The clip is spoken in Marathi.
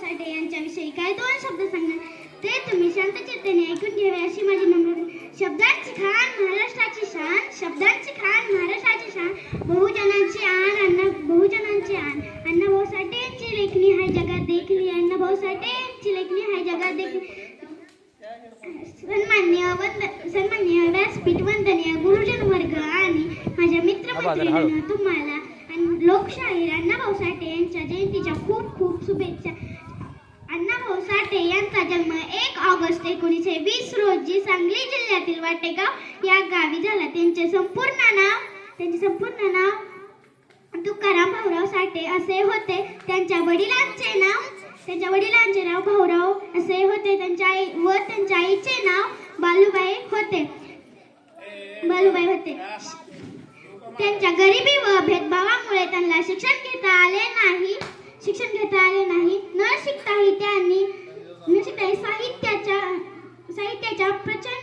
साठे यांच्याविषयी काय दोन शब्द सांगणार ते तुम्ही शांतचित्ताने ऐकून घ्यावे अशी माझी नम्र शब्दांची खान महाराष्ट्राची शान शब्दांची खान महाराष्ट्राची शान बहुजनांची आन अण्णाभाऊ साठे यांची लेखणी हाय जगात देखली अण्णाभाऊ साठे यांची लेखणी हाय जगात देखली सन्माननीय व्यासपीठ वंदनीय गुरुजन वर्ग आणि माझ्या मित्रमैत्रिणींना तुम्हाला लोकशाहीर अण्णाभाऊ साठे यांच्या जयंतीच्या खूप खूप शुभेच्छा. अण्णाभाऊ साठे यांचा जन्म 1 ऑगस्ट 1920 रोजी सांगली जिल्ह्यातील वाटेगाव या गावी झाला. त्यांचे संपूर्ण नाव तुकाराम भाऊराव साठे असे होते. त्यांच्या वडिलांचे नाव भाऊराव असे होते. त्यांच्या आईचे नाव बालूबाई होते. त्यांच्या गरिबी व भेदभावामुळे त्यांना शिक्षण घेता आले नाही. न शिकताही साहित्याच्या प्रचंड